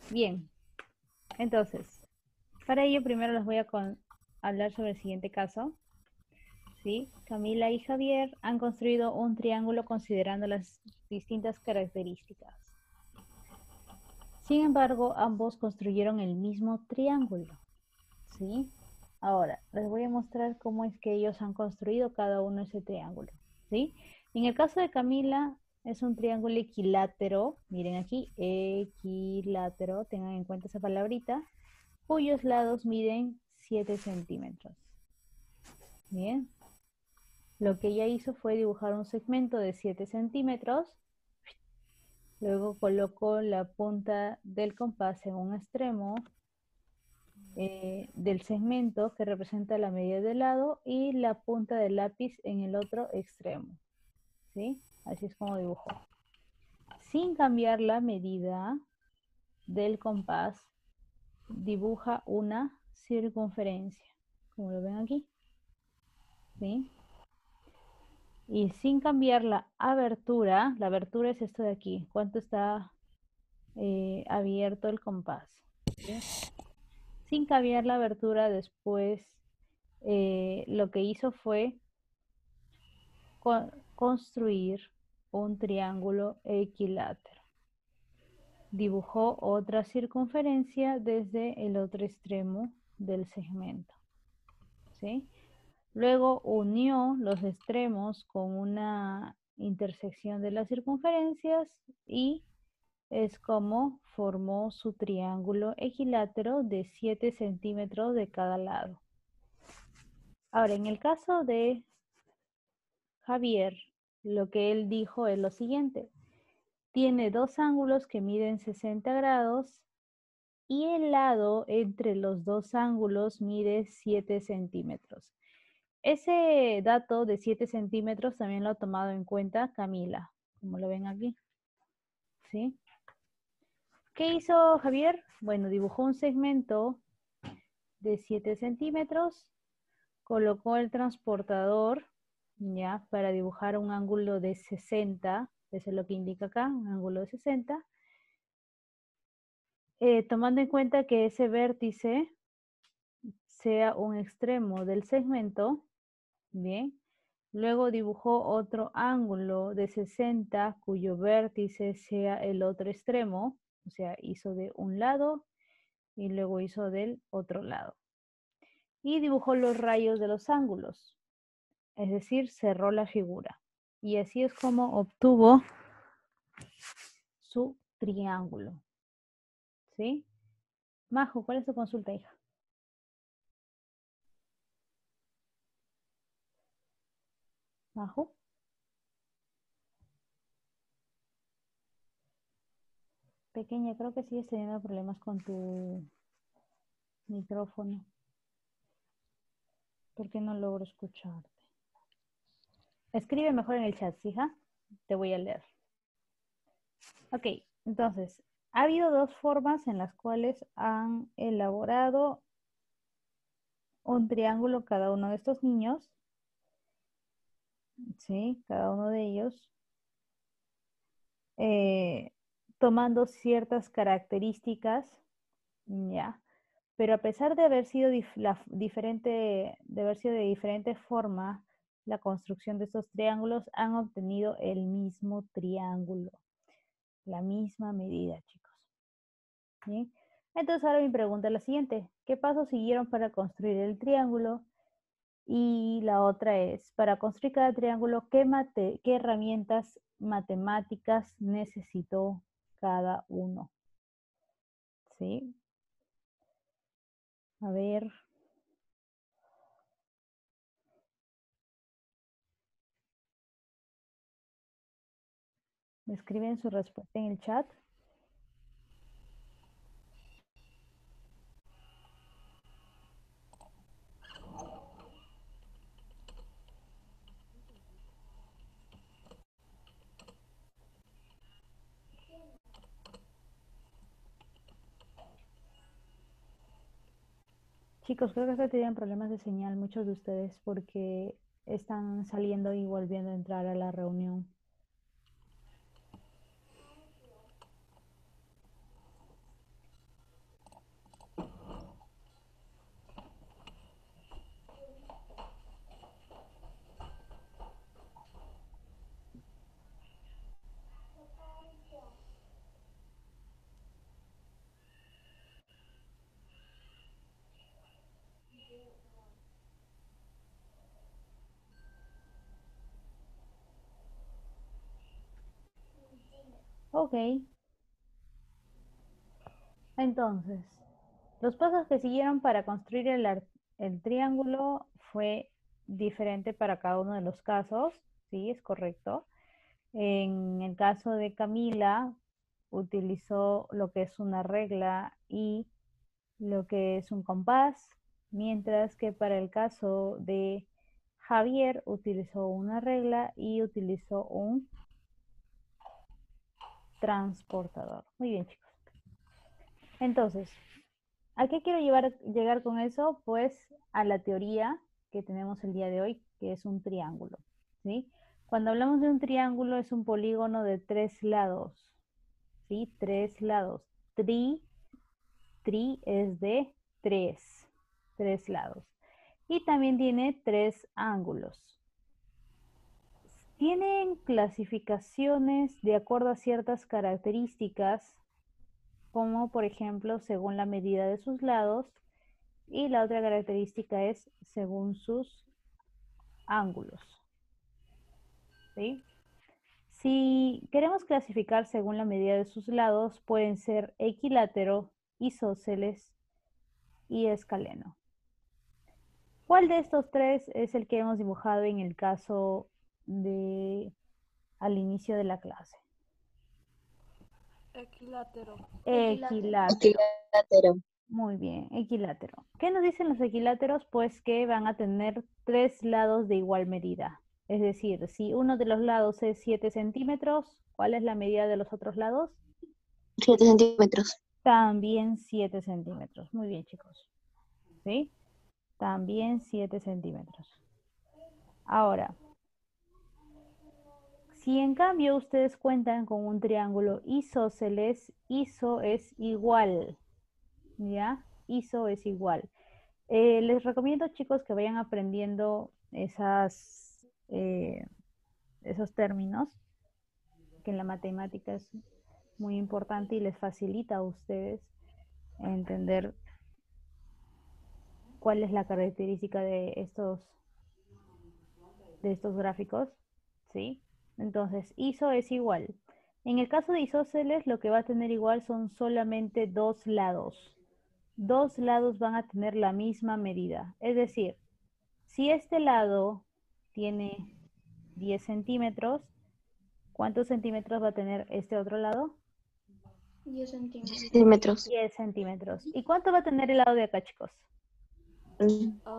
Bien, entonces, para ello primero les voy a hablar sobre el siguiente caso. ¿Sí? Camila y Javier han construido un triángulo considerando las distintas características. Sin embargo, ambos construyeron el mismo triángulo. ¿Sí? Ahora, les voy a mostrar cómo es que ellos han construido cada uno ese triángulo. ¿Sí? En el caso de Camila, es un triángulo equilátero. Miren aquí, equilátero, tengan en cuenta esa palabrita, cuyos lados miden 7 centímetros. Bien. Lo que ella hizo fue dibujar un segmento de 7 centímetros. Luego colocó la punta del compás en un extremo del segmento que representa la medida del lado y la punta del lápiz en el otro extremo. ¿Sí? Así es como dibujó. Sin cambiar la medida del compás, dibuja una circunferencia, como lo ven aquí. ¿Sí? Y sin cambiar la abertura es esto de aquí. ¿Cuánto está abierto el compás? ¿Sí? Sin cambiar la abertura, después lo que hizo fue construir un triángulo equilátero. Dibujó otra circunferencia desde el otro extremo del segmento. ¿Sí? Luego unió los extremos con una intersección de las circunferencias y es como formó su triángulo equilátero de 7 centímetros de cada lado. Ahora, en el caso de Javier, lo que él dijo es lo siguiente. Tiene dos ángulos que miden 60 grados y el lado entre los dos ángulos mide 7 centímetros. Ese dato de 7 centímetros también lo ha tomado en cuenta Camila, como lo ven aquí. ¿Sí? ¿Qué hizo Javier? Bueno, dibujó un segmento de 7 centímetros, colocó el transportador, ya, para dibujar un ángulo de 60, eso es lo que indica acá, un ángulo de 60, tomando en cuenta que ese vértice sea un extremo del segmento, bien, luego dibujó otro ángulo de 60 cuyo vértice sea el otro extremo, o sea, hizo de un lado y luego hizo del otro lado. Y dibujó los rayos de los ángulos, es decir, cerró la figura. Y así es como obtuvo su triángulo. ¿Sí? Majo, ¿cuál es tu consulta, hija? Majo. Pequeña, creo que sigues teniendo problemas con tu micrófono. ¿Por qué no logro escucharte? Escribe mejor en el chat, ¿sí, hija? Te voy a leer. Ok, entonces, ha habido dos formas en las cuales han elaborado un triángulo cada uno de estos niños. Sí, cada uno de ellos. Tomando ciertas características, ya. Pero a pesar de haber sido de diferente forma la construcción de estos triángulos, han obtenido el mismo triángulo, la misma medida, chicos. ¿Sí? Entonces ahora mi pregunta es la siguiente: ¿qué pasos siguieron para construir el triángulo? Y la otra es, para construir cada triángulo, ¿qué herramientas matemáticas necesitó cada uno? ¿Sí? A ver. ¿Me escriben su respuesta en el chat? Chicos, creo que están teniendo problemas de señal muchos de ustedes porque están saliendo y volviendo a entrar a la reunión. Ok. Entonces, los pasos que siguieron para construir el triángulo fue diferente para cada uno de los casos. Sí, es correcto. En el caso de Camila, utilizó lo que es una regla y lo que es un compás, mientras que para el caso de Javier utilizó una regla y utilizó un transportador. Muy bien, chicos. Entonces, ¿a qué quiero llegar con eso? Pues a la teoría que tenemos el día de hoy, que es un triángulo, ¿sí? Cuando hablamos de un triángulo es un polígono de 3 lados, ¿sí? 3 lados. Tri es de 3 lados. Y también tiene 3 ángulos. Tienen clasificaciones de acuerdo a ciertas características, como por ejemplo según la medida de sus lados, y la otra característica es según sus ángulos. ¿Sí? Si queremos clasificar según la medida de sus lados, pueden ser equilátero, isósceles y escaleno. ¿Cuál de estos tres es el que hemos dibujado en el caso de al inicio de la clase? Equilátero. Equilátero. Muy bien, equilátero. ¿Qué nos dicen los equiláteros? Pues que van a tener 3 lados de igual medida. Es decir, si uno de los lados es 7 centímetros, ¿cuál es la medida de los otros lados? 7 centímetros. También 7 centímetros. Muy bien, chicos. ¿Sí? También 7 centímetros. Ahora, si en cambio ustedes cuentan con un triángulo isósceles, iso es igual, ¿ya? Iso es igual. Les recomiendo, chicos, que vayan aprendiendo esos términos, que en la matemática es muy importante y les facilita a ustedes entender cuál es la característica de estos gráficos, ¿sí? Entonces, iso es igual. En el caso de isósceles, lo que va a tener igual son solamente 2 lados. 2 lados van a tener la misma medida. Es decir, si este lado tiene 10 centímetros, ¿cuántos centímetros va a tener este otro lado? 10 centímetros. 10 centímetros. ¿Y cuánto va a tener el lado de acá, chicos?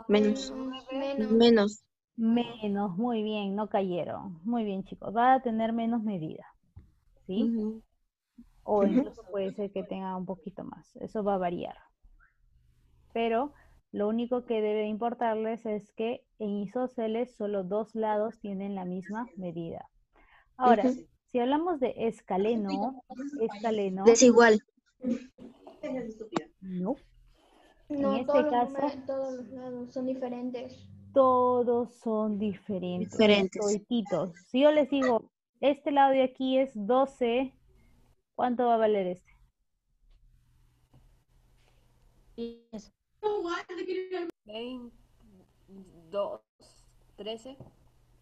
Menos. Menos. Menos. Menos, muy bien, no cayeron. Muy bien, chicos, va a tener menos medida, ¿sí? O incluso puede ser que tenga un poquito más. Eso va a variar. Pero lo único que debe importarles es que en isósceles solo 2 lados tienen la misma medida. Ahora, si hablamos de escaleno, Desigual. no. En No, este todos caso, todos los lados son diferentes. todos son diferentes, Diferentes. todititos. Si yo les digo, este lado de aquí es 12, ¿cuánto va a valer este? 22, 13.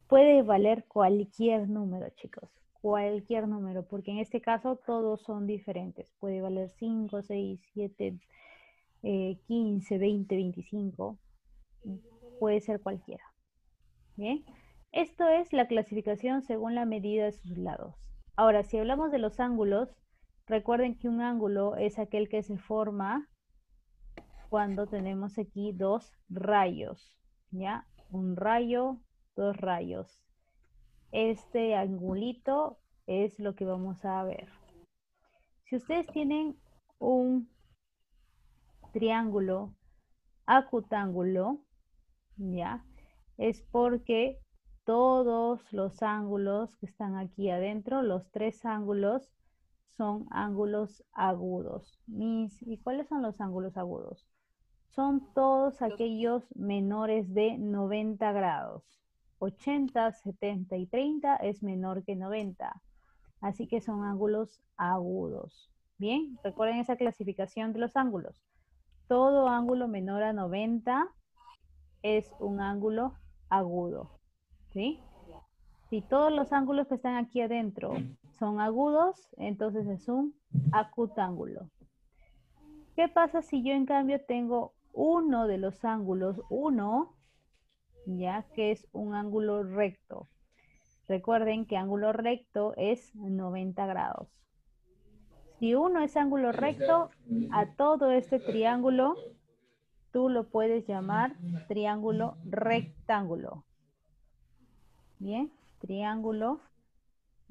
Puede valer cualquier número, chicos. Cualquier número, porque en este caso todos son diferentes. Puede valer 5, 6, 7, 15, 20, 25. Puede ser cualquiera. Bien. Esto es la clasificación según la medida de sus lados. Ahora, si hablamos de los ángulos, recuerden que un ángulo es aquel que se forma cuando tenemos aquí dos rayos, ¿ya? Un rayo, dos rayos. Este angulito es lo que vamos a ver. Si ustedes tienen un triángulo acutángulo, ¿ya? Es porque todos los ángulos que están aquí adentro, los 3 ángulos, son ángulos agudos. ¿Y cuáles son los ángulos agudos? Son todos aquellos menores de 90 grados. 80, 70 y 30 es menor que 90. Así que son ángulos agudos. Bien, recuerden esa clasificación de los ángulos. Todo ángulo menor a 90 es un ángulo agudo. ¿Sí? Si todos los ángulos que están aquí adentro son agudos, entonces es un acutángulo. ¿Qué pasa si yo en cambio tengo uno de los ángulos, uno, ya que es un ángulo recto? Recuerden que ángulo recto es 90 grados. Si uno es ángulo recto, a todo este triángulo tú lo puedes llamar triángulo rectángulo. Bien, triángulo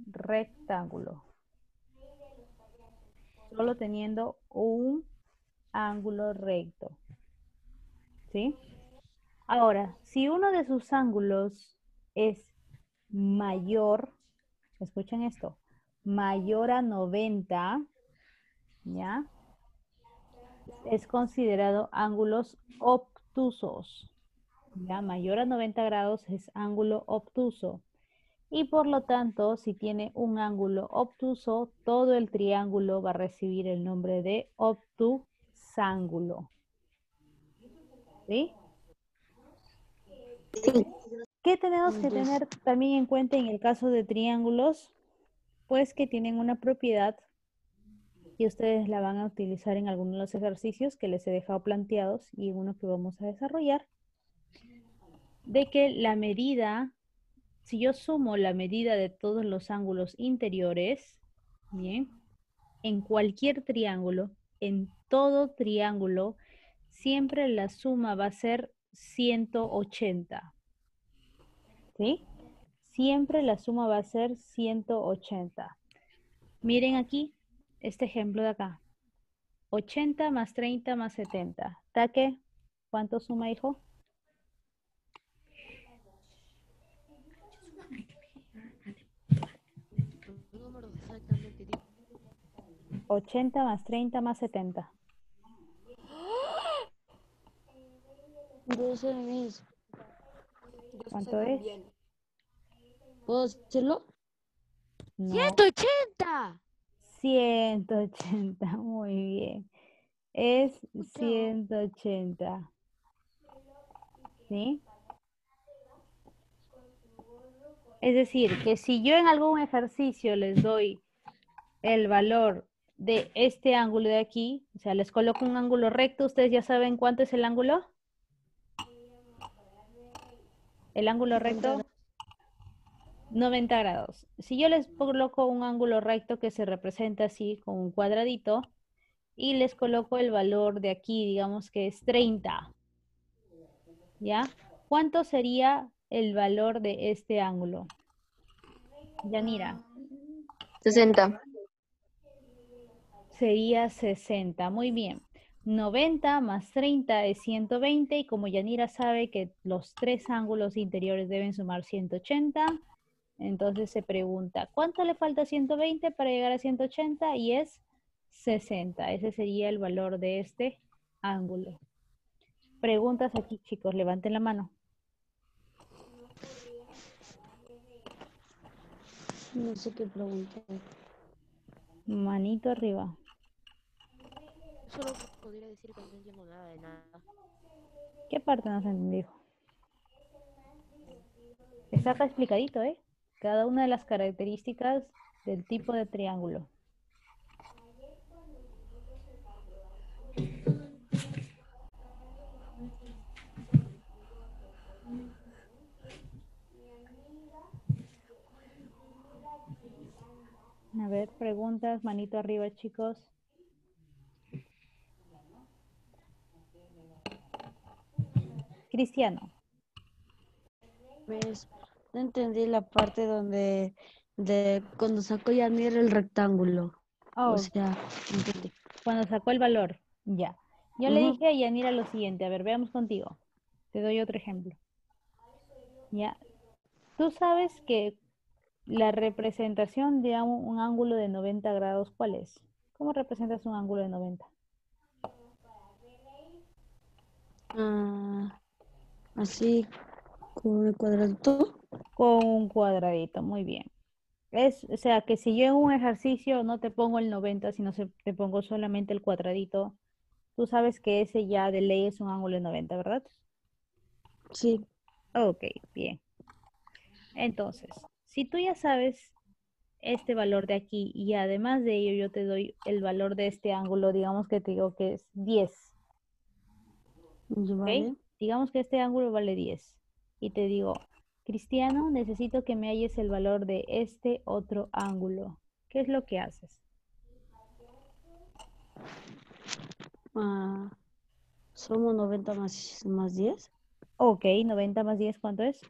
rectángulo. Solo teniendo un ángulo recto. ¿Sí? Ahora, si uno de sus ángulos es mayor, escuchen esto, mayor a 90, ¿ya? Es considerado ángulos obtusos. ¿Ya? Mayor a 90 grados es ángulo obtuso. Y por lo tanto, si tiene un ángulo obtuso, todo el triángulo va a recibir el nombre de obtusángulo. ¿Sí? Sí. ¿Qué tenemos que tener también en cuenta en el caso de triángulos? Pues que tienen una propiedad y ustedes la van a utilizar en algunos de los ejercicios que les he dejado planteados y uno que vamos a desarrollar, de que la medida, si yo sumo la medida de todos los ángulos interiores, bien, en cualquier triángulo, en todo triángulo, siempre la suma va a ser 180. ¿Sí? Siempre la suma va a ser 180. Miren aquí, este ejemplo de acá. 80 más 30 más 70. ¿Taque? ¿Cuánto suma, hijo? 80 más 30 más 70. 12 mis. ¿Cuánto es? Bien. ¿Puedo decirlo? No. 180. 180, muy bien. Es 180. ¿Sí? Es decir, que si yo en algún ejercicio les doy el valor de este ángulo de aquí, o sea, les coloco un ángulo recto, ¿ustedes ya saben cuánto es el ángulo? El ángulo recto, 90 grados. Si yo les coloco un ángulo recto que se representa así con un cuadradito y les coloco el valor de aquí, digamos que es 30, ¿ya? ¿Cuánto sería el valor de este ángulo? Yanira. 60. Sería 60, muy bien. 90 más 30 es 120 y como Yanira sabe que los tres ángulos interiores deben sumar 180, entonces se pregunta, ¿cuánto le falta a 120 para llegar a 180? Y es 60, ese sería el valor de este ángulo. Preguntas aquí, chicos, levanten la mano. No sé qué preguntar. Manito arriba. Solo podría decir que no entiendo nada de nada. ¿Qué parte no se entendió? Está acá explicadito, ¿eh? Cada una de las características del tipo de triángulo. A ver, preguntas, manito arriba, chicos. Cristiano. Pues, no entendí la parte donde cuando sacó Yanir el rectángulo. O Oh, sea, no entendí. cuando sacó el valor. Ya. Yo le dije a Yanira lo siguiente. A ver, veamos contigo. Te doy otro ejemplo. Ya. Tú sabes que la representación de un ángulo de 90 grados, ¿cuál es? ¿Cómo representas un ángulo de 90? Así, con el cuadradito. Con un cuadradito, muy bien. O sea, que si yo en un ejercicio no te pongo el 90, sino te pongo solamente el cuadradito, tú sabes que ese ya de ley es un ángulo de 90, ¿verdad? Sí. Ok, bien. Entonces, si tú ya sabes este valor de aquí y además de ello yo te doy el valor de este ángulo, digamos que te digo que es 10, Ya ¿ok? vale. Digamos que este ángulo vale 10 y te digo, Cristiano, necesito que me halles el valor de este otro ángulo. ¿Qué es lo que haces? Ah, somos 90 más 10. Ok, 90 más 10, ¿cuánto es?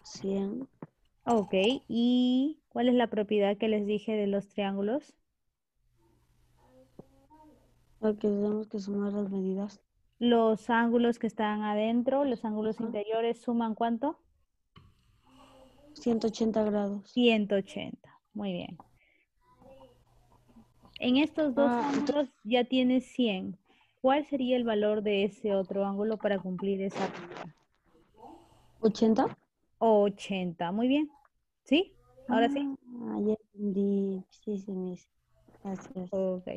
100. Ok, ¿y cuál es la propiedad que les dije de los triángulos? Porque tenemos que sumar las medidas. Los ángulos que están adentro, los ángulos Ajá. interiores, ¿suman cuánto? 180 grados. 180. Muy bien. En estos dos Ah, ángulos ya tienes 100. ¿Cuál sería el valor de ese otro ángulo para cumplir esa regla? 80. 80. Muy bien. ¿Sí? Ahora sí. Ya entendí. Sí, sí, mis. Gracias. Ok.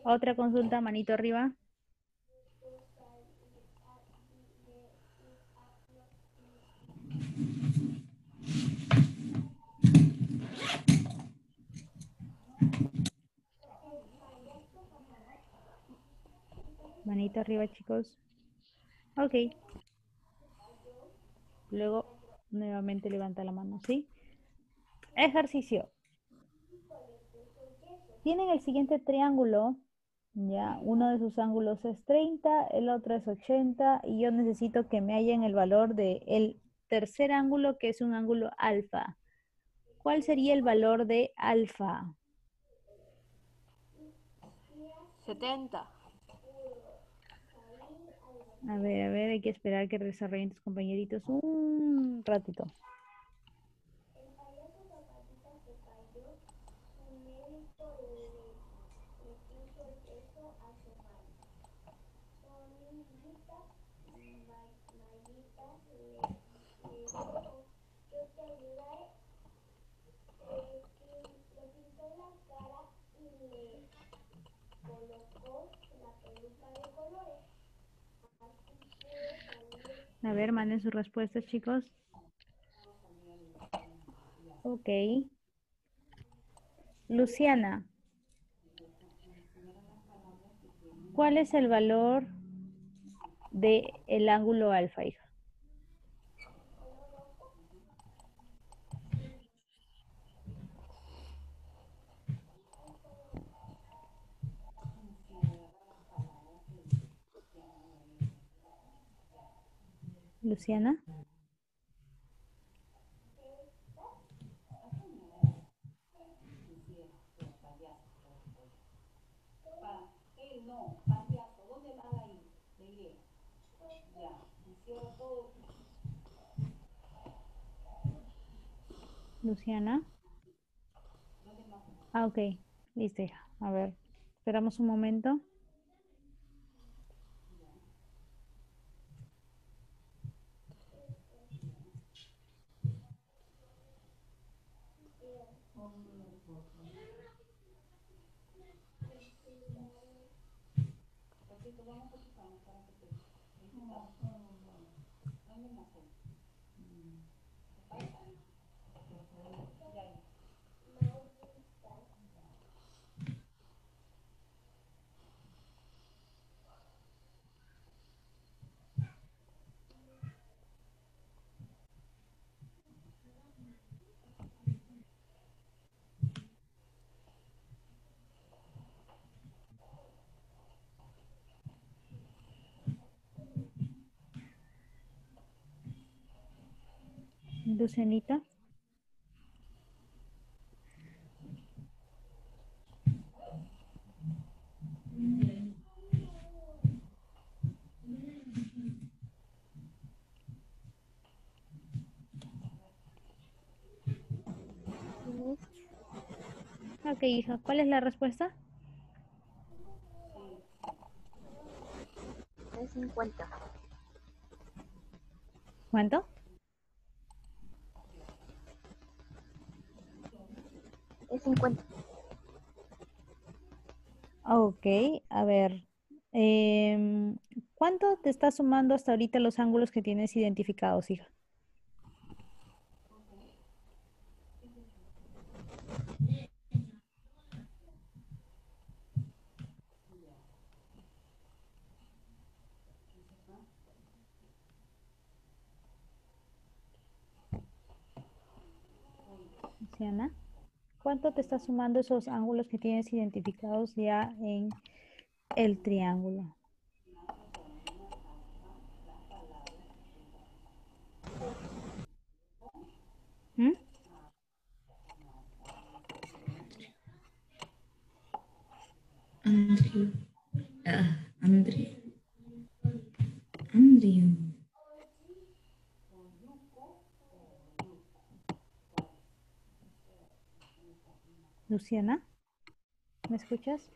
Otra consulta, manito arriba. Manito arriba, chicos. Ok. Luego, nuevamente levanta la mano, ¿sí? Ejercicio. Tienen el siguiente triángulo, ya, uno de sus ángulos es 30, el otro es 80, y yo necesito que me hallen el valor del tercer ángulo, que es un ángulo alfa. ¿Cuál sería el valor de alfa? 70. A ver, hay que esperar que desarrollen tus compañeritos un ratito. A ver, manden sus respuestas, chicos. Ok. Luciana, ¿cuál es el valor del ángulo alfa, hija? Luciana. Luciana. Ah, ok. Listo, hija. A ver, esperamos un momento. Lucianita. Ok, hija. ¿Cuál es la respuesta? Es 50. ¿Cuánto? Es 50. Ok, a ver. ¿Cuánto te está sumando hasta ahorita los ángulos que tienes identificados, hija? Luciana, ¿cuánto te está sumando esos ángulos que tienes identificados ya en el triángulo? ¿Mm? Andrew. Andrew. Andrew. Luciana, ¿me escuchas?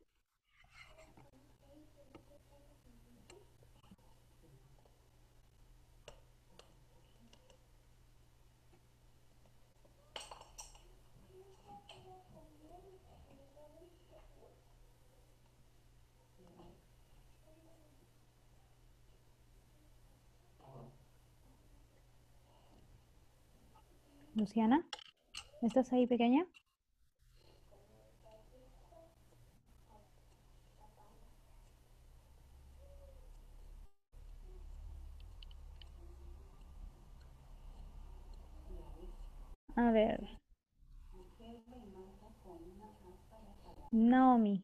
Luciana, ¿estás ahí, pequeña? A ver. Naomi,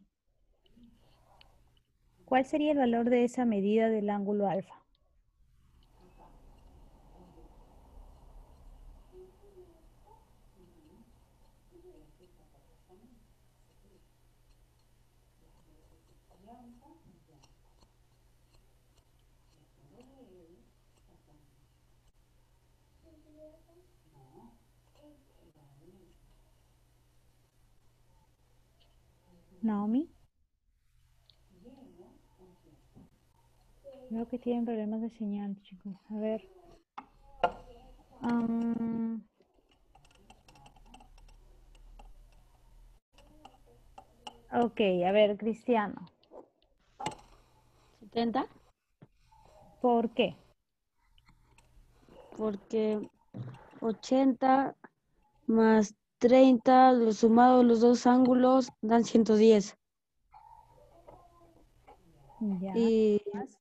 ¿cuál sería el valor de esa medida del ángulo alfa? Naomi, veo que tienen problemas de señal, chicos. A ver. Ok, a ver, Cristiano. 70, ¿Por qué? porque 80 más 30, los sumados los dos ángulos dan 110. Ya. Y, Más.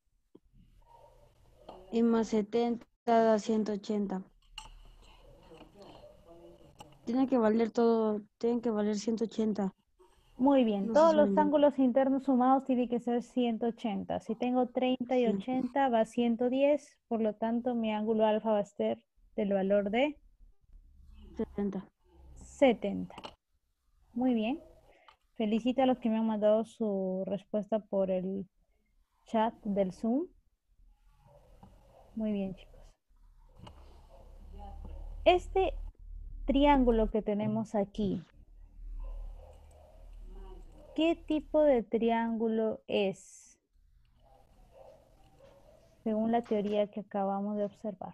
y más 70 da 180. Tiene que valer todo, tienen que valer 180. Muy bien, No sé todos si me los entienden. ángulos internos sumados tienen que ser 180. Si tengo 30 y Sí. 80 va a 110, por lo tanto mi ángulo alfa va a ser del valor de 70. 70. Muy bien. Felicito a los que me han mandado su respuesta por el chat del Zoom. Muy bien, chicos. Este triángulo que tenemos aquí, ¿qué tipo de triángulo es? Según la teoría que acabamos de observar.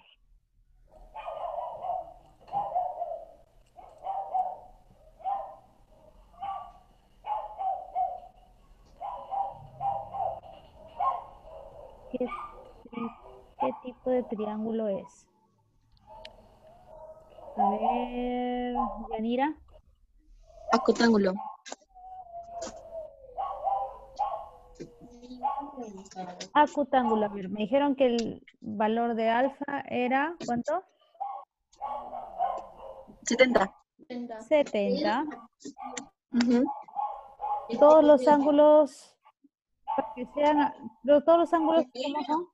¿Qué tipo de triángulo es? A ver, Yanira. Acotángulo. Acutángulo. A ver, me dijeron que el valor de alfa era, ¿cuánto? 70. 70. Ujú. Todos los ángulos, para que sean, todos los ángulos, ¿cómo son?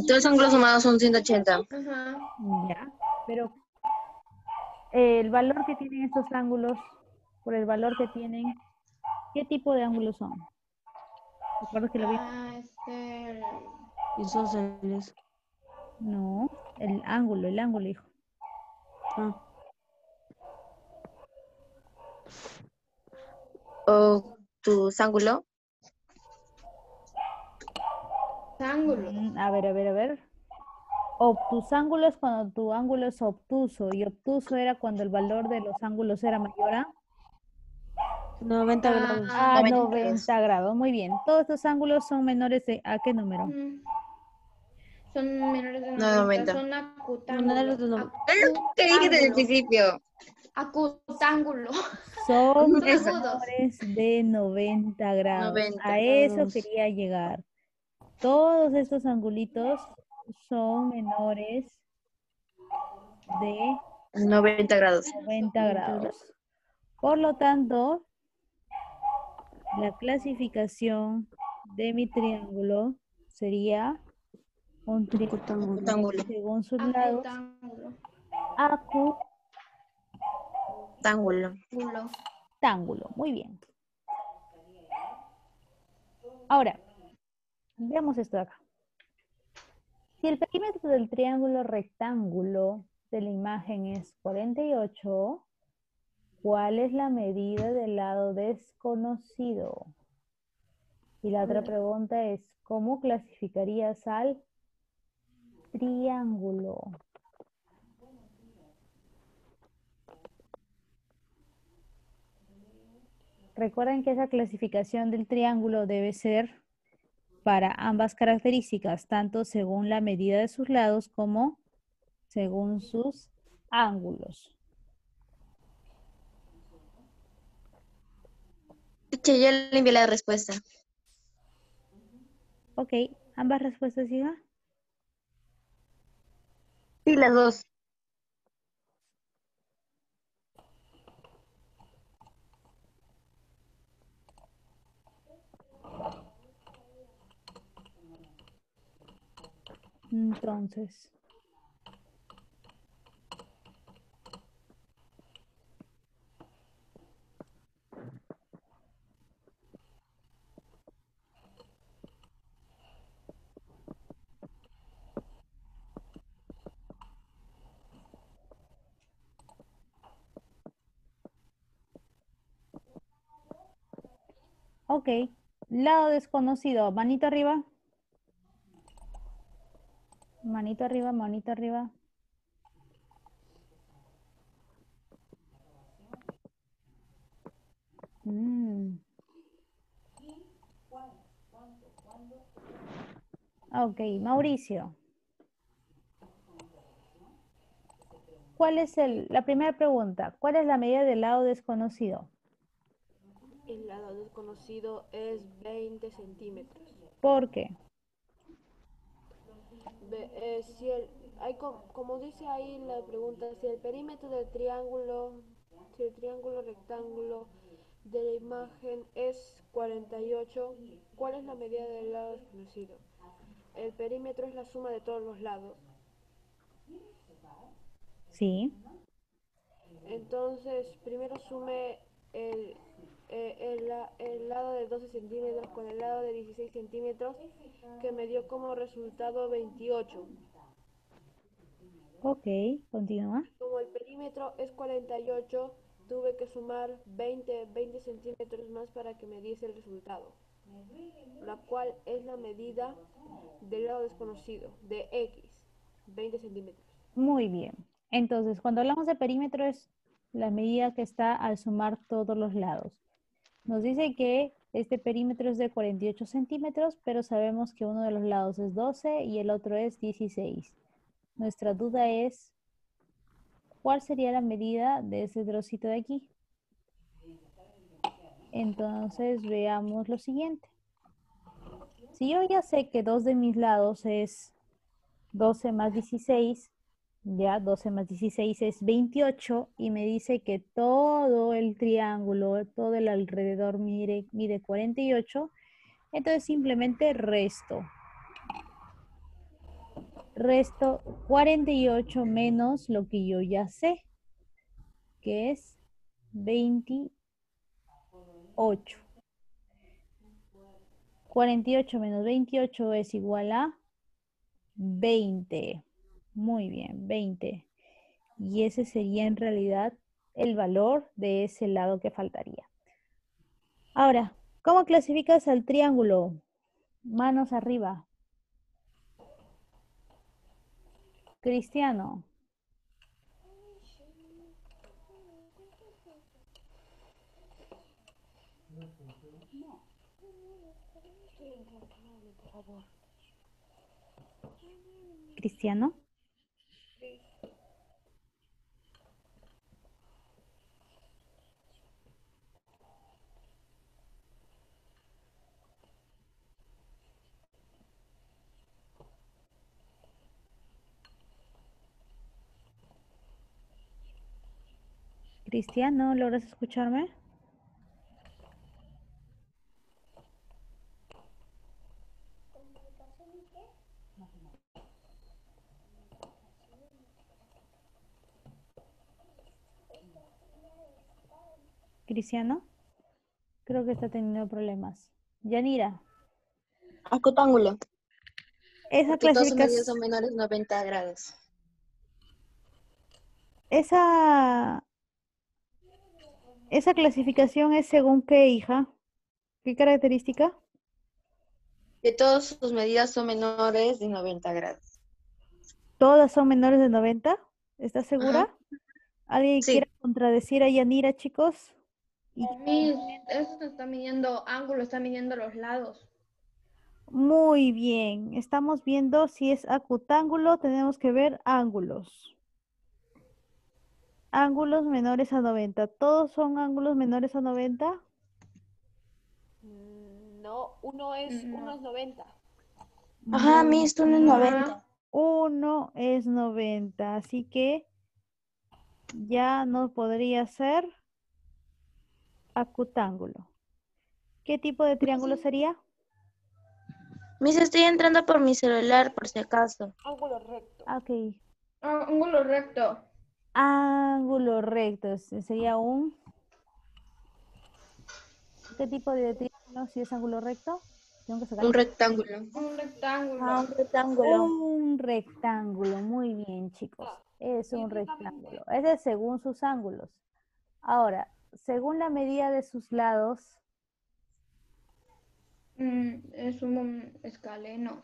Todos los ángulos sumados son 180. Ya, pero el valor que tienen estos ángulos, por el valor que tienen, ¿qué tipo de ángulos son? ¿Recuerdas que lo vimos? Isósceles. No, el ángulo, hijo. Ah, O tu ángulo. A ver. Obtusángulo es cuando tu ángulo es obtuso, y obtuso era cuando el valor de los ángulos era mayor 90 grados. a 90 90 grados. Muy bien. Todos estos ángulos son menores de ¿a qué número? Son menores de 90. 90, son Menores acutángulos. de no- Es lo que dije desde el principio. Acutángulo. Son Son agudos. menores de 90 grados. 90 A eso grados. quería llegar. Todos estos angulitos son menores de 90 grados. 90 grados. Por lo tanto, la clasificación de mi triángulo sería un triángulo Rectángulo. según sus lados, Acutángulo. Rectángulo. acutángulo. Muy bien. Ahora, veamos esto de acá. Si el perímetro del triángulo rectángulo de la imagen es 48, ¿cuál es la medida del lado desconocido? Y la otra pregunta es, ¿cómo clasificarías al triángulo? Recuerden que esa clasificación del triángulo debe ser para ambas características, tanto según la medida de sus lados como según sus ángulos. Che, yo le envié la respuesta. Ok, ambas respuestas, hija. Sí, las dos. Entonces, ok, lado desconocido, manito arriba. Manito arriba, manito arriba. Ok, Mauricio. ¿Cuál es la primera pregunta? ¿Cuál es la medida del lado desconocido? El lado desconocido es 20 centímetros. ¿Por qué? Si como dice ahí la pregunta, si el perímetro del triángulo, si el triángulo rectángulo de la imagen es 48, ¿cuál es la medida del lado desconocido? El perímetro es la suma de todos los lados. Sí. Entonces, primero sume el lado de 12 centímetros con el lado de 16 centímetros, que me dio como resultado 28. Ok, continúa. Como el perímetro es 48, tuve que sumar 20 centímetros más para que me diese el resultado, la cual es la medida del lado desconocido, de X, 20 centímetros. Muy bien. Entonces, cuando hablamos de perímetro es la medida que está al sumar todos los lados. Nos dice que este perímetro es de 48 centímetros, pero sabemos que uno de los lados es 12 y el otro es 16. Nuestra duda es, ¿cuál sería la medida de ese trocito de aquí? Entonces, veamos lo siguiente. Si yo ya sé que dos de mis lados es 12 más 16, ya 12 más 16 es 28 y me dice que todo el triángulo, todo el alrededor mide 48, entonces simplemente resto. Resto 48 menos lo que yo ya sé, que es 28. 48 menos 28 es igual a 20. Muy bien, 20. Y ese sería en realidad el valor de ese lado que faltaría. Ahora, ¿cómo clasificas al triángulo? Manos arriba. Cristiano. Cristiano. Cristian, ¿no logras escucharme? Cristiano, creo que está teniendo problemas. Yanira, Acutángulo. esa Porque todos sus medios clasificación, son menores de 90 grados. esa clasificación es según qué, hija, ¿qué característica? Que todas sus medidas son menores de 90 grados. ¿Todas son menores de 90? ¿Estás segura? Ajá. ¿Alguien Sí. quiere contradecir a Yanira, chicos? Y- Miss, eso no está midiendo ángulo, está midiendo los lados. Muy bien, estamos viendo si es acutángulo, tenemos que ver ángulos. Ángulos menores a 90. ¿Todos son ángulos menores a 90? No, uno es No. unos 90. Ajá, Muy Miss, tú no es bien. 90. Uno es 90, así que ya no podría ser acutángulo. ¿Qué tipo de triángulo sería? Miss, estoy entrando por mi celular por si acaso. Ángulo recto. Ok. Ángulo recto. Ángulo recto. Sería un... ¿Qué tipo de triángulo si es ángulo recto? Tengo que sacar Un la- rectángulo. Un rectángulo. Ah, un rectángulo. Un rectángulo. Muy bien, chicos. Ah, Es un técnicamente. rectángulo. Ese es según sus ángulos. Ahora, según la medida de sus lados, Es un escaleno,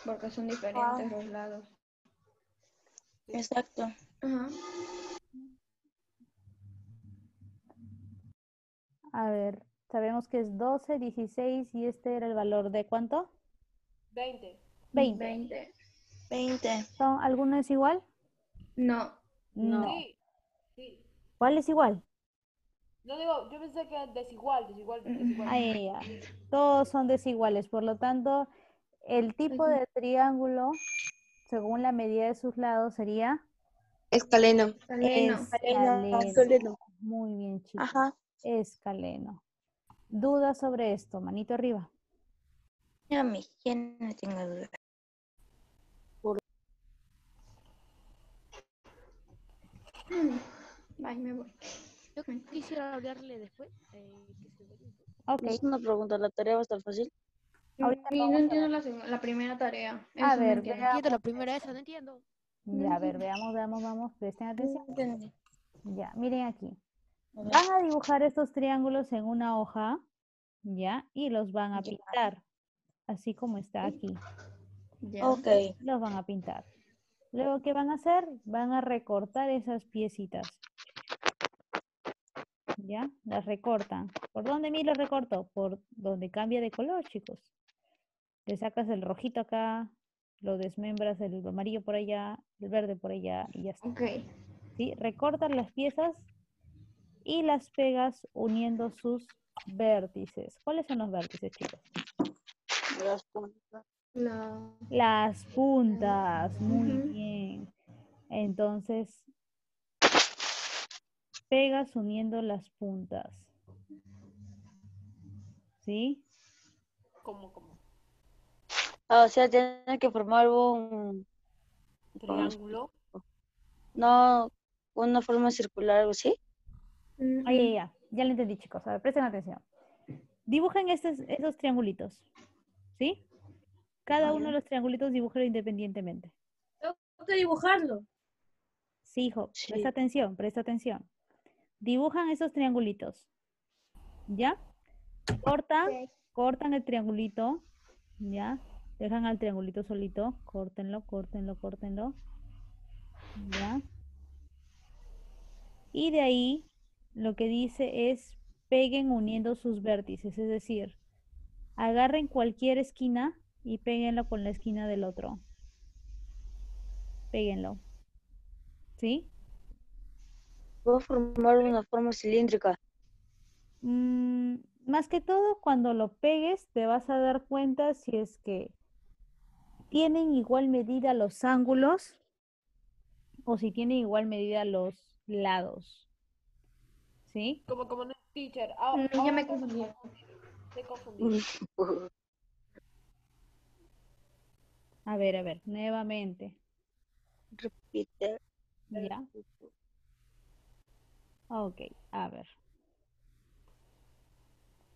porque son diferentes los lados. Exacto. Ajá. a ver, sabemos que es 12, 16 y este era el valor de ¿cuánto? 20. 20. 20. 20. ¿Alguno es igual? No. No. Sí, sí. ¿Cuál es igual? No digo, yo pensé que desigual. Ahí ya. Todos son desiguales, por lo tanto, el tipo de triángulo, según la medida de sus lados, sería Escaleno. Escaleno. escaleno. Muy bien, chicos. Ajá. Escaleno. ¿Dudas sobre esto? Manito arriba. Ya, Miss, ya no tengo duda. Bye, me voy. Yo quisiera hablarle después. Que se vaya. Ok. Es una pregunta, ¿la tarea va a estar fácil? Ahorita Y vamos no a entiendo la primera tarea. A Eso no ver, entiendo. Entiendo la veamos. primera esa, no entiendo. Ya, a ver, veamos. Presten atención. Entendí. Ya, miren aquí. A ver. Van a dibujar estos triángulos en una hoja, ¿ya? Y los van a Ya. pintar, así como está aquí. Ya. Ok. Los van a pintar. Luego, ¿qué van a hacer? Van a recortar esas piecitas. ¿Ya? Las recortan. ¿Por dónde mi lo recorto? Por donde cambia de color, chicos. Le sacas el rojito acá, lo desmembras, el amarillo por allá, el verde por allá y ya está. Ok. ¿Sí? Recortas las piezas y las pegas uniendo sus vértices. ¿Cuáles son los vértices, chicos? Las puntas. La... Las puntas, muy Ujú. bien. Entonces, pegas uniendo las puntas. ¿Sí? Como Ah, o sea, tiene que formar triángulo. no, una forma circular, algo así. Ahí, ya lo entendí, chicos. A ver, presten atención. Dibujen esos triangulitos. ¿Sí? Cada uno de los triangulitos dibújalo independientemente. Tengo que dibujarlo. Sí, hijo, Sí. presta atención, presta atención. Dibujan esos triangulitos. ¿Ya? Cortan el triangulito. ¿Ya? Dejan al triangulito solito. Córtenlo. ¿Ya? Y de ahí lo que dice es peguen uniendo sus vértices. Es decir, agarren cualquier esquina y péguenlo con la esquina del otro. Péguenlo. ¿Sí? Puedo formar una forma cilíndrica. Más que todo, cuando lo pegues, te vas a dar cuenta si es que tienen igual medida los ángulos o si tienen igual medida los lados. ¿sí? Como no, teacher. Ya me confundí. Te confundí. A ver, nuevamente. Repite. Ya. Ok, a ver.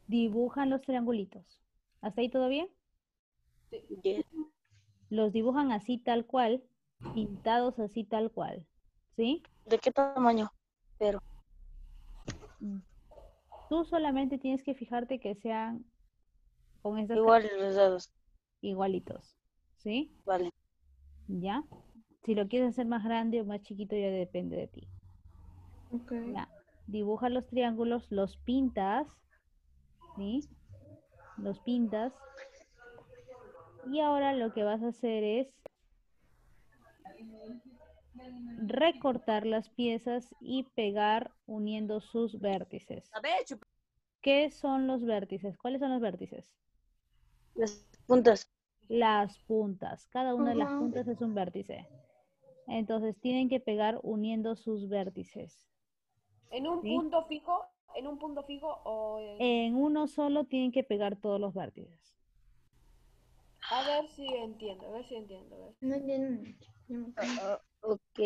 Dibujan los triangulitos. ¿Hasta ahí todo bien? Yes. Los dibujan así tal cual, pintados así tal cual, ¿sí? ¿De qué tamaño? Pero, Tú solamente tienes que fijarte que sean con estas igual los dados. igualitos, ¿sí? Vale. ¿Ya? Si lo quieres hacer más grande o más chiquito ya depende de ti. Ok. Ya. Dibuja los triángulos, los pintas, ¿sí? Los pintas. Y ahora lo que vas a hacer es recortar las piezas y pegar uniendo sus vértices. ¿Qué son los vértices? ¿Cuáles son los vértices? Las puntas. Las puntas. Cada una de las Ajá. puntas es un vértice. Entonces tienen que pegar uniendo sus vértices. ¿En un ¿Sí? punto fijo? ¿En un punto fijo o en... En uno solo tienen que pegar todos los vértices. A ver si entiendo, a ver si entiendo. A ver. No entiendo. Ok.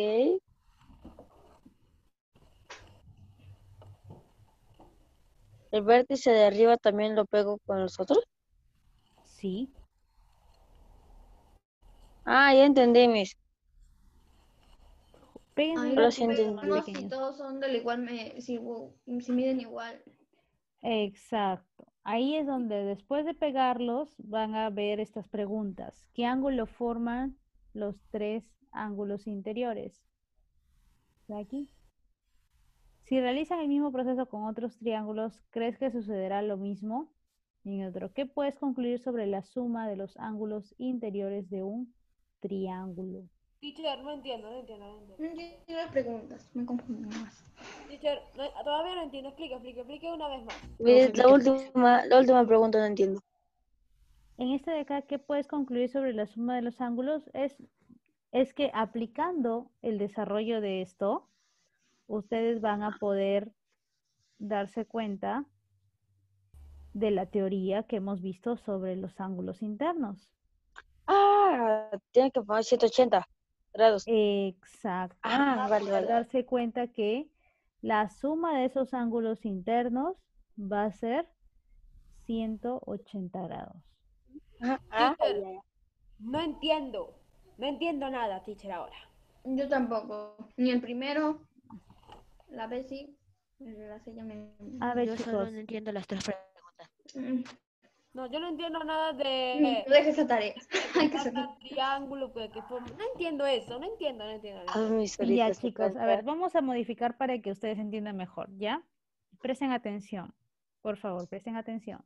El vértice de arriba también lo pego con los otros. Sí. Ah, ya entendí, mis. Peguen sus Ay, Ahora sí vértices entendí. más no, si pequeños. todos son del igual, si miden igual. Exacto. Ahí es donde después de pegarlos van a ver estas preguntas. ¿Qué ángulo forman los tres ángulos interiores? ¿De aquí? Si realizan el mismo proceso con otros triángulos, ¿crees que sucederá lo mismo? Y en otro, ¿qué puedes concluir sobre la suma de los ángulos interiores de un triángulo? Teacher, no entiendo, no entiendo, no entiendo. No entiendo las preguntas, me confundo más. Teacher, todavía no entiendo, explique una vez más. Mis, la última pregunta no entiendo. En este de acá, ¿qué puedes concluir sobre la suma de los ángulos? Es que aplicando el desarrollo de esto, ustedes van a poder darse cuenta de la teoría que hemos visto sobre los ángulos internos. Ah, tiene que poner 180 grados. Exacto. Ah, vale, vale. Darse cuenta que la suma de esos ángulos internos va a ser 180 grados. Teacher, Ya, ya. no entiendo nada, teacher, ahora. Yo tampoco. Ni el primero, la vez sí, la C ya me... A ver, Yo chicos, solo no entiendo las tres preguntas. Mm, No, yo no entiendo nada No de dejes esa tarea. Hay que saber. triángulo, que forma. No entiendo eso, no entiendo. Ah, mis ya solitas chicos, a ver, vamos a modificar para que ustedes entiendan mejor, ¿ya? Presten atención, por favor, presten atención.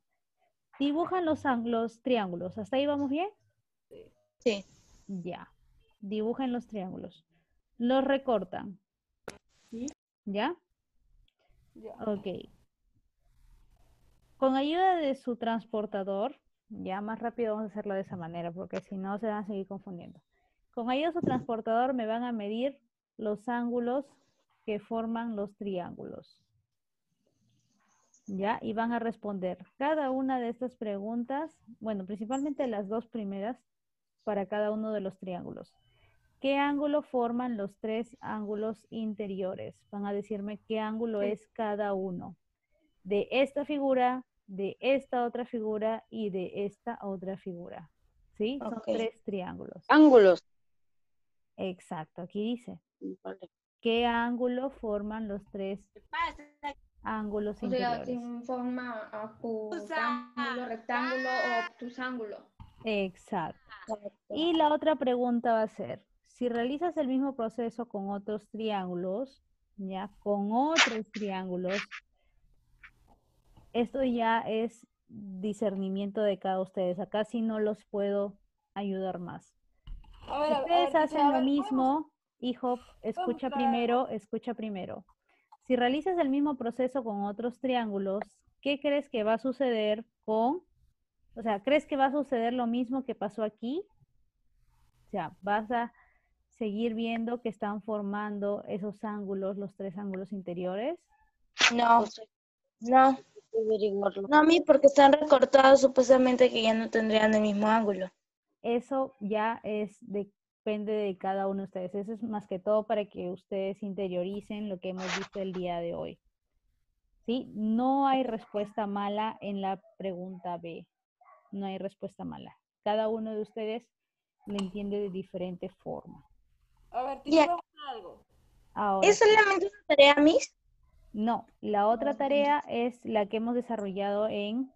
Dibujan los triángulos, ¿hasta ahí vamos bien? Sí. Ya, dibujen los triángulos. Los recortan. ¿Ya? Ya. Ok. Con ayuda de su transportador, ya más rápido vamos a hacerlo de esa manera, porque si no se van a seguir confundiendo. Con ayuda de su transportador me van a medir los ángulos que forman los triángulos. ¿Ya? Y van a responder cada una de estas preguntas, bueno, principalmente las dos primeras, para cada uno de los triángulos. ¿Qué ángulo forman los tres ángulos interiores? Van a decirme qué ángulo es cada uno. De esta figura, de esta otra figura y de esta otra figura. ¿Sí? Son Ok. tres triángulos. Ángulos. Exacto, aquí dice. Vale. ¿Qué ángulo forman los tres ángulos O sea, interiores? sin forma ángulo, rectángulo o obtusángulo. Exacto. Y la otra pregunta va a ser, si realizas el mismo proceso con otros triángulos, ya, con otros triángulos, esto ya es discernimiento de cada ustedes. Acá sí no los puedo ayudar más. A ver, Ustedes teacher, hacen lo mismo, hijo, escucha primero. Si realizas el mismo proceso con otros triángulos, ¿qué crees que va a suceder o sea, crees que va a suceder lo mismo que pasó aquí? O sea, vas a seguir viendo que están formando esos ángulos, los tres ángulos interiores. No, no, Hay que averiguarlo. no a mí porque están recortados supuestamente que ya no tendrían el mismo ángulo. Eso ya depende de cada uno de ustedes. Eso es más que todo para que ustedes interioricen lo que hemos visto el día de hoy. ¿Sí? No hay respuesta mala en la pregunta B. No hay respuesta mala. Cada uno de ustedes lo entiende de diferente forma. A ver, Ya. teacher, vamos a hacer algo. Ahora, ¿Es solamente una tarea, Miss? no, la otra tarea es la que hemos desarrollado en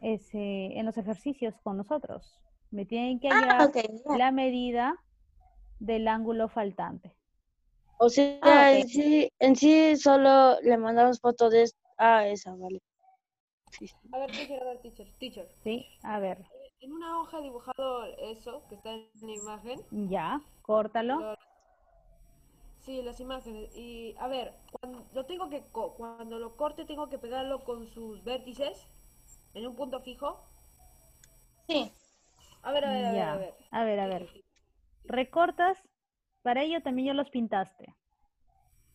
los ejercicios con nosotros. Me tienen que hallar Ok, ya. la medida del ángulo faltante. O sea, ok. en sí solo le mandamos foto de esa, vale. Sí. A ver, teacher. ¿Sí? A ver, En una hoja he dibujado eso que está en la imagen. ya, córtalo. Sí, las imágenes. Y a ver, cuando lo corte tengo que pegarlo con sus vértices en un punto fijo. Sí. A ver. Ya, a ver. Recortas, para ello también ya los pintaste.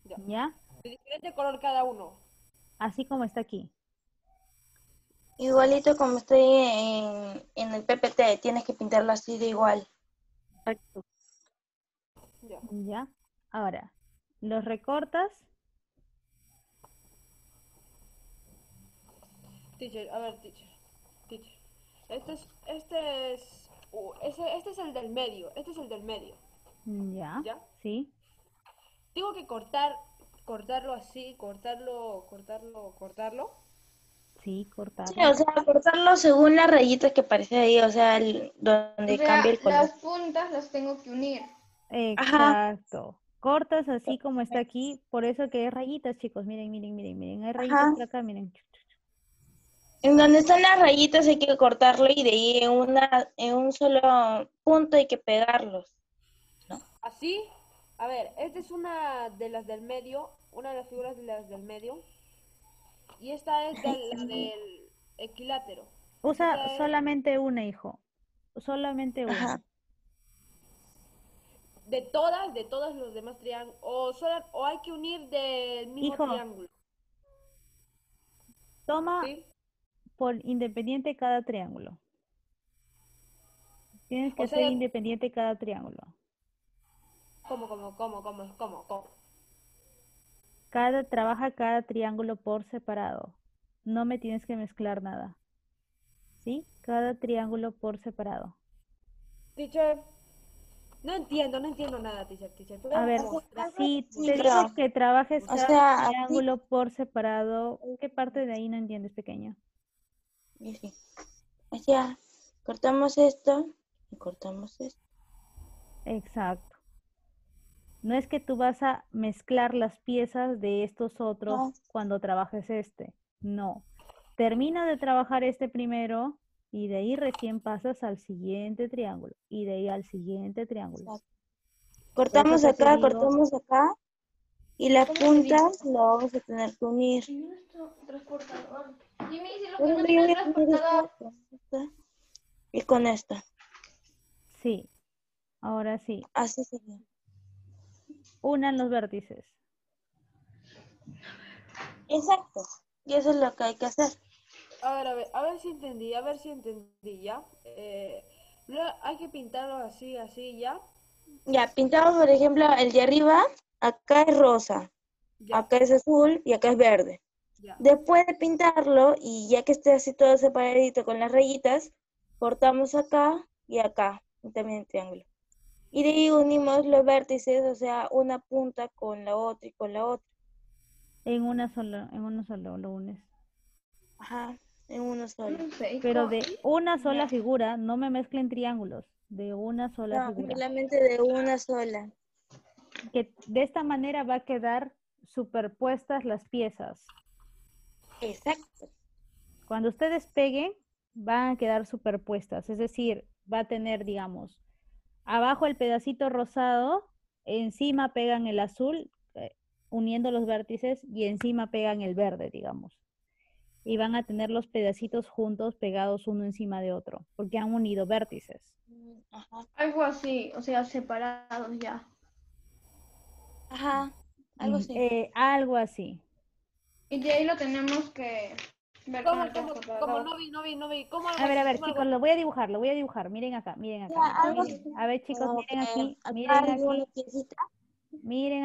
Ya. ¿Ya? De diferente color cada uno. Así como está aquí. Igualito como estoy en el PPT, tienes que pintarlo así de igual. Exacto. Ya. ¿Ya? Ahora, los recortas. Teacher, a ver, teacher. Este es el del medio. Este es el del medio. Ya, ¿Ya? sí, Tengo que cortarlo así, cortarlo. sí, cortarlo. Sí, o sea, cortarlo según las rayitas que aparece ahí, o sea, donde O sea, cambia el color. las puntas las tengo que unir. Exacto. Cortas así como está aquí, por eso que hay rayitas, chicos. Miren. Hay rayitas Ajá. por acá, miren. En donde están las rayitas hay que cortarlo y de ahí en un solo punto hay que pegarlos. Así. A ver, esta es una de las del medio. Una de las figuras de las del medio. Y esta es la del equilátero. Usa Esta es solamente una, hijo. Solamente una. Ajá. de todos los demás triángulos. O hay que unir del mismo Hijo. triángulo. Toma ¿Sí? por independiente cada triángulo. Tienes que O sea, hacer independiente cada triángulo. ¿Cómo? Trabaja cada triángulo por separado. No me tienes que mezclar nada. ¿Sí? Cada triángulo por separado. Teacher, no entiendo nada, teacher. A ver, ¿Podemos? si Sí, te pero, digo que trabajes o cada sea, así, triángulo por separado, ¿qué parte de ahí no entiendes, pequeño? y así. O sea, cortamos esto y cortamos esto. Exacto. No es que tú vas a mezclar las piezas de estos otros No. cuando trabajes este. No. Termina de trabajar este primero y de ahí recién pasas al siguiente triángulo y de ahí al siguiente triángulo. Exacto. Cortamos Por eso que te acá, digo, cortamos acá y las ¿Cómo le digo? puntas lo vamos a tener que unir. Y nuestro transportador. Jimmy, si lo Pero que no yo tiene voy el a poner transportador. con esta y con esta. sí. Ahora sí. Así sería. Unan los vértices. Exacto. Y eso es lo que hay que hacer. A ver si entendí, ya. Luego hay que pintarlo así, ya. Ya, pintamos, por ejemplo, el de arriba, acá es rosa, Ya, acá es azul y acá es verde. ya. Después de pintarlo, y ya que esté así todo separadito con las rayitas, cortamos acá y acá, y también el triángulo. Y de ahí unimos los vértices, o sea, una punta con la otra y con la otra. En uno solo lo unes. Ajá, en uno solo. No sé, Pero de una sola Ya. figura, no me mezclen triángulos. De una sola No, figura. solamente de una sola. Que de esta manera va a quedar superpuestas las piezas. Exacto. Cuando ustedes peguen, van a quedar superpuestas. Es decir, va a tener, digamos, abajo el pedacito rosado, encima pegan el azul, uniendo los vértices, y encima pegan el verde, digamos. Y van a tener los pedacitos juntos, pegados uno encima de otro, porque han unido vértices. Ajá. Algo así, o sea, separados ya. Ajá. Algo así. Algo así. Y de ahí lo tenemos que ver con el ¿Cómo? calculador. No vi. ¿Cómo algo A ver, así? ¿Cómo chicos, algo lo voy a dibujar. Miren acá. Ya, algo Miren. así A ver, chicos, como miren que aquí, acá hay una piecita. miren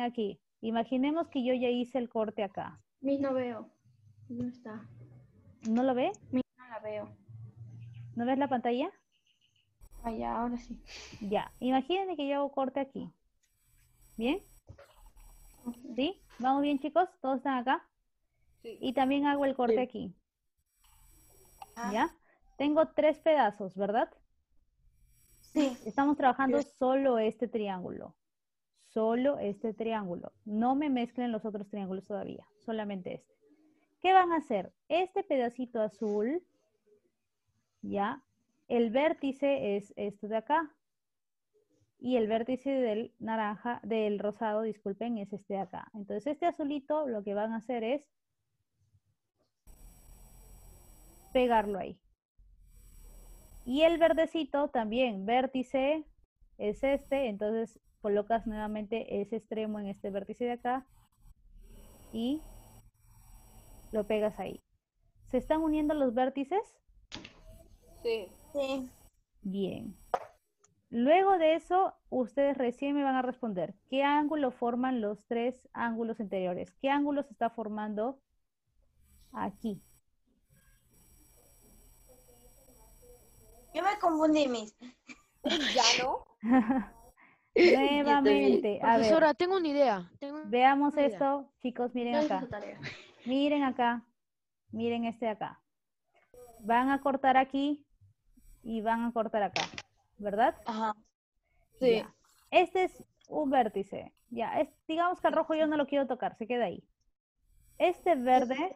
aquí. Imaginemos que yo ya hice el corte acá. Miss, no veo. ¿Dónde está? ¿No lo ve? Miss, no la veo. ¿No ves la pantalla? Ah, ya, ahora sí. Ya. Imaginen que yo hago corte aquí. ¿Bien? ¿Sí? ¿Vamos bien, chicos? ¿Todos están acá? Sí. Y también hago el corte aquí. ¿Ya? Tengo 3 pedazos, ¿verdad? Sí. Estamos trabajando solo este triángulo. Solo este triángulo. No me mezclen los otros triángulos todavía. Solamente este. ¿Qué van a hacer? Este pedacito azul, ¿ya? El vértice es esto de acá. Y el vértice del naranja, del rosado, disculpen, es este de acá. Entonces este azulito lo que van a hacer es pegarlo ahí. Y el verdecito también, vértice es este, entonces colocas nuevamente ese extremo en este vértice de acá y lo pegas ahí. ¿Se están uniendo los vértices? Sí. Sí. Bien. Luego de eso, ustedes recién me van a responder. ¿Qué ángulo forman los 3 ángulos anteriores? ¿Qué ángulo se está formando aquí? Yo me confundí, Miss. ¿Ya no? Nuevamente, a ver, Profesora, tengo una idea. veamos una idea. esto. Chicos, miren Ya hice acá. su tarea. Miren acá. Miren este de acá. Van a cortar aquí y van a cortar acá, ¿verdad? Ajá. Sí. Ya. Este es un vértice. Ya, digamos que el rojo yo no lo quiero tocar, se queda ahí. Este verde,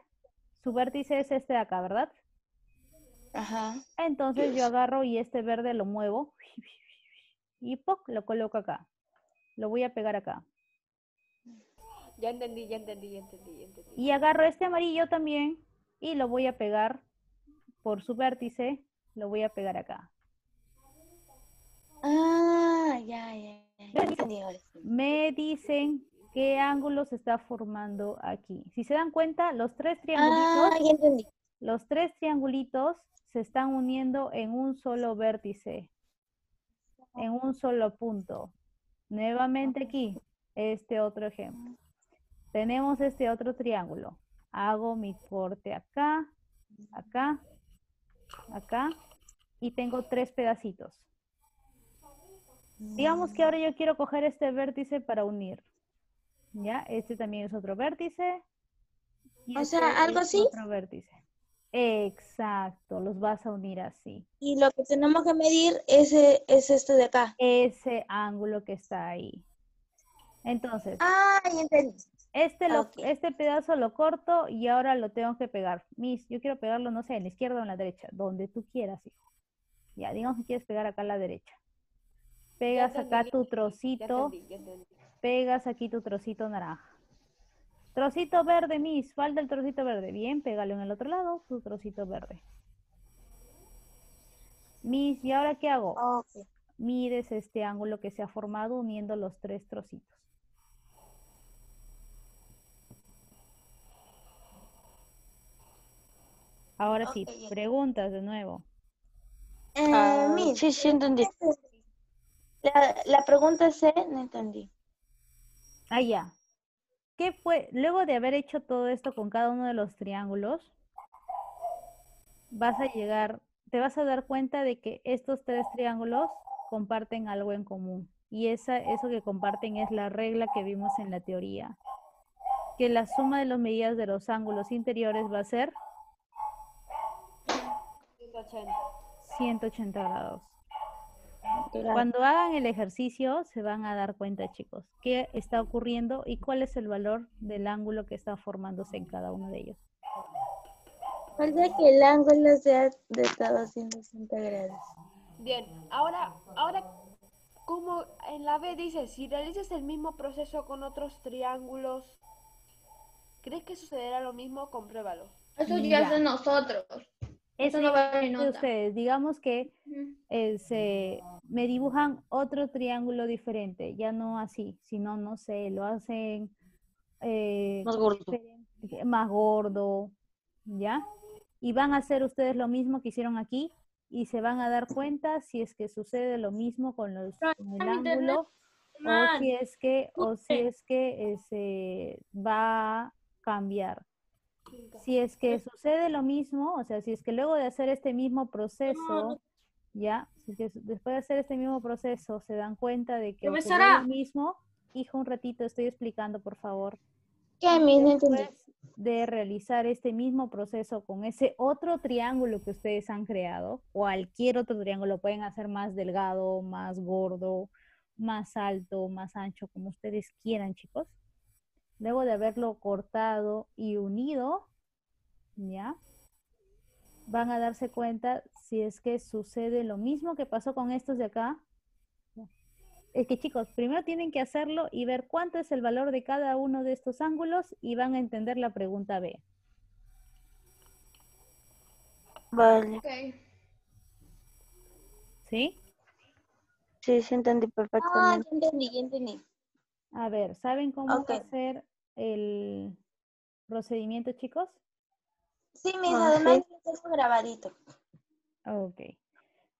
su vértice es este de acá, ¿verdad? Ajá. Entonces yo agarro y este verde lo muevo y ¡poc! Lo coloco acá. Lo voy a pegar acá. Ya entendí. Y agarro este amarillo también y lo voy a pegar por su vértice, lo voy a pegar acá. Ah, ya. Entendí ahora sí. Me dicen qué ángulo se está formando aquí. Si se dan cuenta, los 3 Ah, triangulitos, ya entendí. los 3 triangulitos se están uniendo en un solo vértice, en un solo punto. Nuevamente aquí, este otro ejemplo. Tenemos este otro triángulo. Hago mi corte acá, acá, acá, y tengo 3 pedacitos. Digamos que ahora yo quiero coger este vértice para unir. ¿Ya? Este también es otro vértice. Y O este sea, algo es así. otro vértice. Exacto, los vas a unir así. Y lo que tenemos que medir es este de acá. Ese ángulo que está ahí. Entonces, Ah, ya entendí. Ok. este pedazo lo corto y ahora lo tengo que pegar. Miss, yo quiero pegarlo, no sé, en la izquierda o en la derecha, donde tú quieras, hijo. Ya, digamos que quieres pegar acá a la derecha. Pegas acá tu trocito, Ya entendí. pegas aquí tu trocito naranja. Trocito verde, Miss, falta el trocito verde. Bien, pégalo en el otro lado, tu trocito verde. Miss, ¿y ahora qué hago? Ok. Mides este ángulo que se ha formado uniendo los 3 trocitos. Ahora sí, Ok, ya. preguntas de nuevo. Miss, Sí, entendí. la pregunta es, no entendí. Ah, ya. ¿Qué fue? Luego de haber hecho todo esto con cada uno de los triángulos, te vas a dar cuenta de que estos 3 triángulos comparten algo en común. Y eso que comparten es la regla que vimos en la teoría. Que la suma de las medidas de los ángulos interiores va a ser 180. 180 grados. Claro. Cuando hagan el ejercicio se van a dar cuenta, chicos, qué está ocurriendo y cuál es el valor del ángulo que está formándose en cada uno de ellos. Falta que el ángulo sea de cada 180 grados. Bien, ahora, como en la B dice, si realizas el mismo proceso con otros triángulos, ¿crees que sucederá lo mismo? Compruébalo. Eso ya Ya. es de nosotros. Eso no ya vale es de nota. ustedes. Digamos que Ujú. me dibujan otro triángulo diferente, ya no así, sino, no sé, lo hacen Más gordo. más gordo, ¿ya? Y van a hacer ustedes lo mismo que hicieron aquí y se van a dar cuenta si es que sucede lo mismo con el ángulo o si es que va a cambiar. Si es que sucede lo mismo, o sea, si es que luego de hacer este mismo proceso, ya, si es que después de hacer este mismo proceso se dan cuenta de que ocurrió lo mismo, hijo, un ratito estoy explicando, por favor. ¿Qué, Miss? No entendí. Después de realizar este mismo proceso con ese otro triángulo que ustedes han creado, cualquier otro triángulo, pueden hacer más delgado, más gordo, más alto, más ancho, como ustedes quieran, chicos. Luego de haberlo cortado y unido, ¿ya? Van a darse cuenta si es que sucede lo mismo que pasó con estos de acá. Es que, chicos, primero tienen que hacerlo y ver cuánto es el valor de cada uno de estos ángulos y van a entender la pregunta B. Vale. Ok. ¿Sí? Sí, sí entendí perfectamente. Ya entendí. A ver, ¿saben cómo Ok. hacer el procedimiento, chicos? Sí, Miss, además lo tengo grabadito. Ok.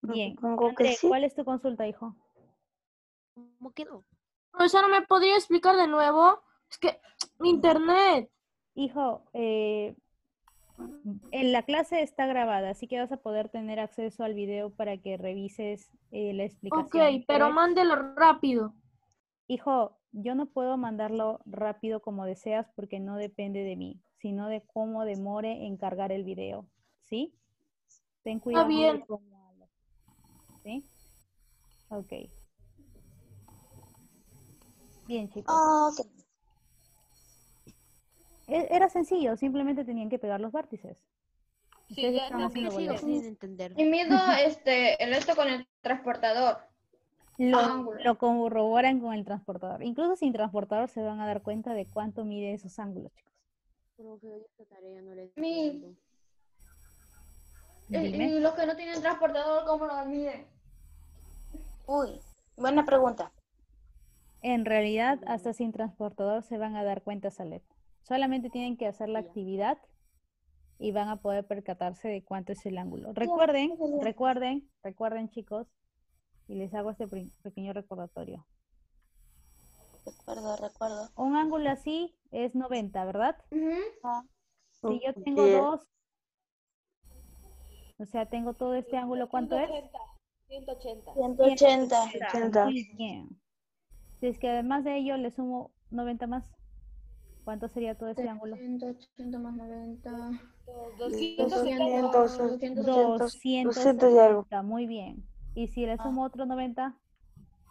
Bien. Supongo que André, sí. ¿cuál es tu consulta, hijo? ¿Cómo quedó? Profesora, ¿me podría explicar de nuevo? Es que mi internet. Hijo, en la clase está grabada, así que vas a poder tener acceso al video para que revises la Ok, explicación. pero mándelo rápido. Hijo, yo no puedo mandarlo rápido como deseas porque no depende de mí, sino de cómo demore en cargar el video, ¿sí? Ten cuidado de bien. cómo hablas, ¿sí? Ok. Bien, chicos. Ok. Era sencillo, simplemente tenían que pegar los vértices. Sí, Ustedes ya estaban haciendo Sigo boletos. sin entender. Y mido el esto con el transportador. ángulo. Lo corroboran con el transportador. Incluso sin transportador se van a dar cuenta de cuánto mide esos ángulos, chicos. Profe, hoy esta tarea no le Mi- entiendo. Dime. Y los que no tienen transportador, ¿cómo lo miden? Uy, buena pregunta. En realidad, hasta sin transportador se van a dar cuenta, Salet. Solamente tienen que hacer la actividad y van a poder percatarse de cuánto es el ángulo. Recuerden, chicos, y les hago este pequeño recordatorio. Recuerdo. Un ángulo así es 90, ¿verdad? Si yo tengo Sí. dos, o sea, tengo todo este ángulo, ¿cuánto es? 180. 180. Muy bien. Si es que además de ello le sumo 90 más, ¿cuánto sería todo este ángulo? 180 más 90. 270. 270, muy bien. Y si le sumo otro 90,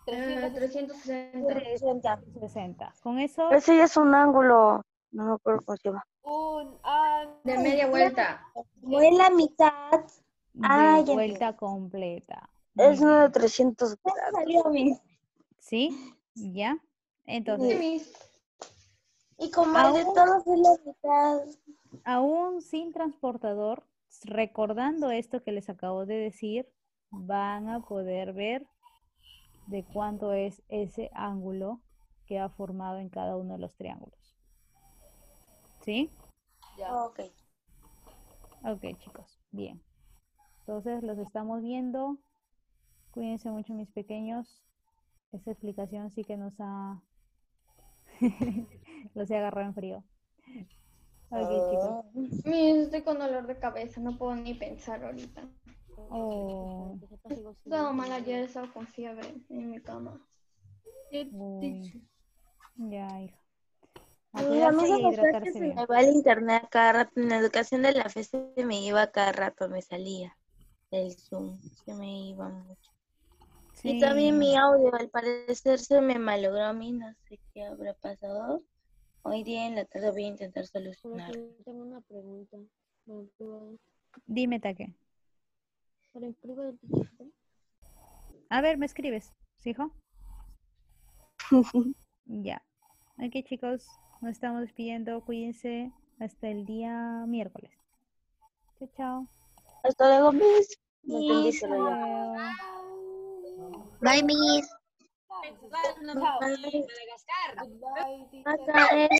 360. 60. Con eso, Ese ya es un ángulo. No me acuerdo cómo se llama. De media vuelta. No es la mitad. de vuelta completa. Es Muy uno de bien. 300 grados. ¿Sí? ¿Ya? Entonces, Y como el de todos es la mitad. aún sin transportador, recordando esto que les acabo de decir, van a poder ver de cuánto es ese ángulo que ha formado en cada uno de los triángulos. ¿Sí? Ok. Ok, chicos. Bien. Entonces, los estamos viendo. Cuídense mucho, mis pequeños. Esta explicación sí que nos ha... los he agarrado en frío. Ok, chicos. Estoy con dolor de cabeza, no puedo ni pensar ahorita. Oh, Todo mal ayer, estaba con fiebre en mi cama. uy. Ya, hija. A Y a cuidarse mí y se a me fue que hidratarse se bien. me va el internet a cada rato. En la educación de la fe se me iba a cada rato, me salía el Zoom. Se me iba mucho. Sí. Y también mi audio, al parecer, se me malogró a mí. No sé qué habrá pasado. Hoy día en la tarde voy a intentar solucionar. Tengo una pregunta. Dime, Taque. ¿Para el prueba del chiquito? A ver, ¿me escribes? ¿Sí, hijo? Ya. Ok, chicos. Nos estamos despidiendo. Cuídense hasta el día miércoles. Chao, chao. Hasta luego, Miss. No Hasta entendí, pero ya. luego. Bye, Miss. Chao. Bye.